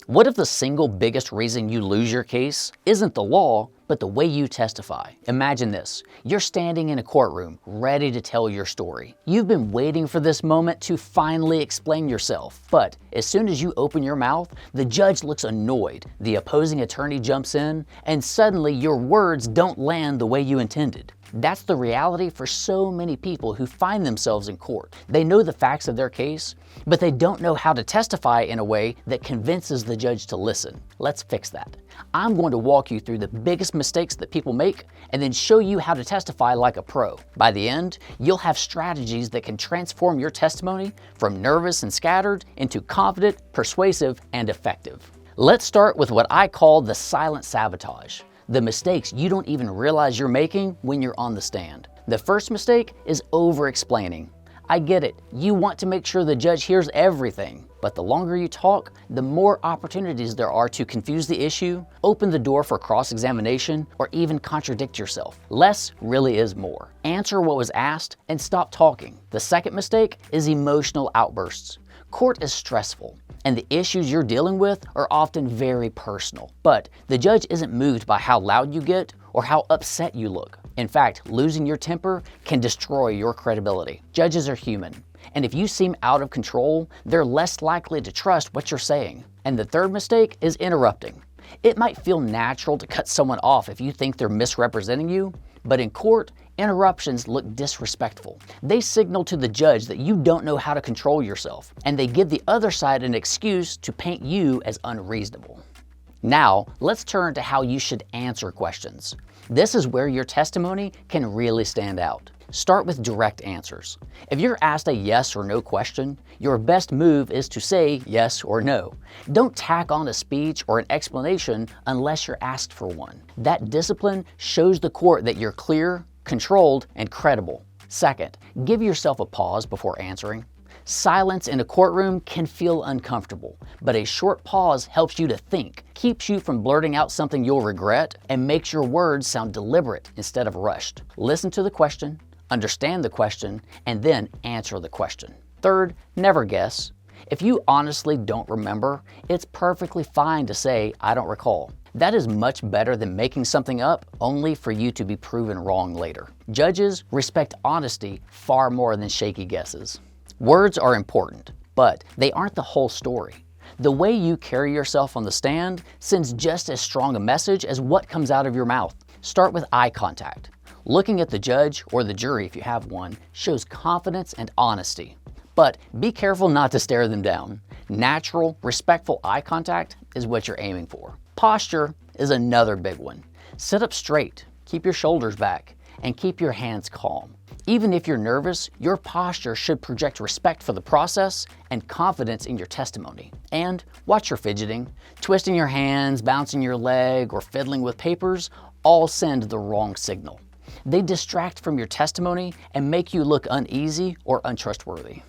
What if the single biggest reason you lose your case isn't the law, but the way you testify? Imagine this. You're standing in a courtroom, ready to tell your story. You've been waiting for this moment to finally explain yourself. But as soon as you open your mouth, the judge looks annoyed, the opposing attorney jumps in, and suddenly your words don't land the way you intended. That's the reality for so many people who find themselves in court. They know the facts of their case, but they don't know how to testify in a way that convinces the judge to listen. Let's fix that. I'm going to walk you through the biggest mistakes that people make and then show you how to testify like a pro. By the end, you'll have strategies that can transform your testimony from nervous and scattered into confident, persuasive, and effective. Let's start with what I call the silent sabotage. The mistakes you don't even realize you're making when you're on the stand. The first mistake is over-explaining. I get it, you want to make sure the judge hears everything, but the longer you talk, the more opportunities there are to confuse the issue, open the door for cross-examination, or even contradict yourself. Less really is more. Answer what was asked and stop talking. The second mistake is emotional outbursts. Court is stressful, and the issues you're dealing with are often very personal. But the judge isn't moved by how loud you get or how upset you look. In fact, losing your temper can destroy your credibility. Judges are human, and if you seem out of control, they're less likely to trust what you're saying. And the third mistake is interrupting. It might feel natural to cut someone off if you think they're misrepresenting you, but in court, interruptions look disrespectful. They signal to the judge that you don't know how to control yourself, and they give the other side an excuse to paint you as unreasonable. Now, let's turn to how you should answer questions. This is where your testimony can really stand out. Start with direct answers. If you're asked a yes or no question, your best move is to say yes or no. Don't tack on a speech or an explanation unless you're asked for one. That discipline shows the court that you're clear, controlled, and credible. Second, give yourself a pause before answering. Silence in a courtroom can feel uncomfortable, but a short pause helps you to think, keeps you from blurting out something you'll regret, and makes your words sound deliberate instead of rushed. Listen to the question, understand the question, and then answer the question. Third, never guess. If you honestly don't remember, it's perfectly fine to say, "I don't recall." That is much better than making something up only for you to be proven wrong later. Judges respect honesty far more than shaky guesses. Words are important, but they aren't the whole story. The way you carry yourself on the stand sends just as strong a message as what comes out of your mouth. Start with eye contact. Looking at the judge, or the jury if you have one, shows confidence and honesty. But be careful not to stare them down. Natural, respectful eye contact is what you're aiming for. Posture is another big one. Sit up straight, keep your shoulders back, and keep your hands calm. Even if you're nervous, your posture should project respect for the process and confidence in your testimony. And watch your fidgeting. Twisting your hands, bouncing your leg, or fiddling with papers all send the wrong signal. They distract from your testimony and make you look uneasy or untrustworthy.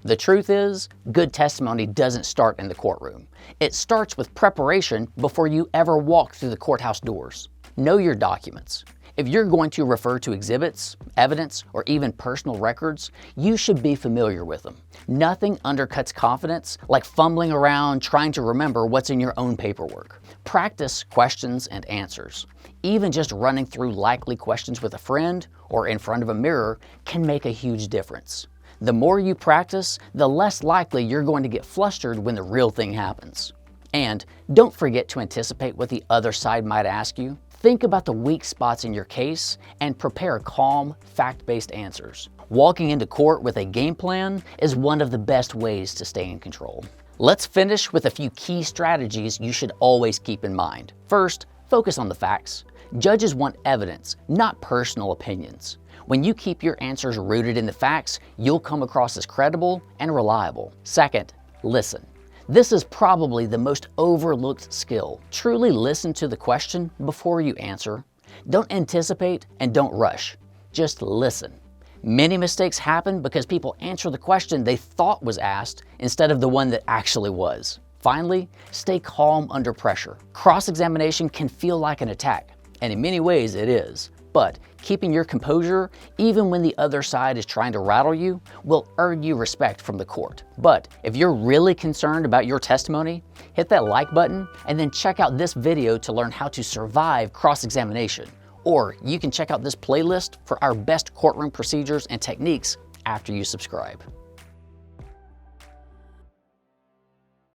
The truth is, good testimony doesn't start in the courtroom. It starts with preparation before you ever walk through the courthouse doors. Know your documents. If you're going to refer to exhibits, evidence, or even personal records, you should be familiar with them. Nothing undercuts confidence like fumbling around trying to remember what's in your own paperwork. Practice questions and answers. Even just running through likely questions with a friend or in front of a mirror can make a huge difference. The more you practice, the less likely you're going to get flustered when the real thing happens. And don't forget to anticipate what the other side might ask you. Think about the weak spots in your case and prepare calm, fact-based answers. Walking into court with a game plan is one of the best ways to stay in control. Let's finish with a few key strategies you should always keep in mind. First, focus on the facts. Judges want evidence, not personal opinions. When you keep your answers rooted in the facts, you'll come across as credible and reliable. Second, listen. This is probably the most overlooked skill. Truly listen to the question before you answer. Don't anticipate and don't rush. Just listen. Many mistakes happen because people answer the question they thought was asked instead of the one that actually was. Finally, stay calm under pressure. Cross-examination can feel like an attack, and in many ways it is. But keeping your composure, even when the other side is trying to rattle you, will earn you respect from the court. But if you're really concerned about your testimony, hit that like button and then check out this video to learn how to survive cross-examination. Or you can check out this playlist for our best courtroom procedures and techniques after you subscribe.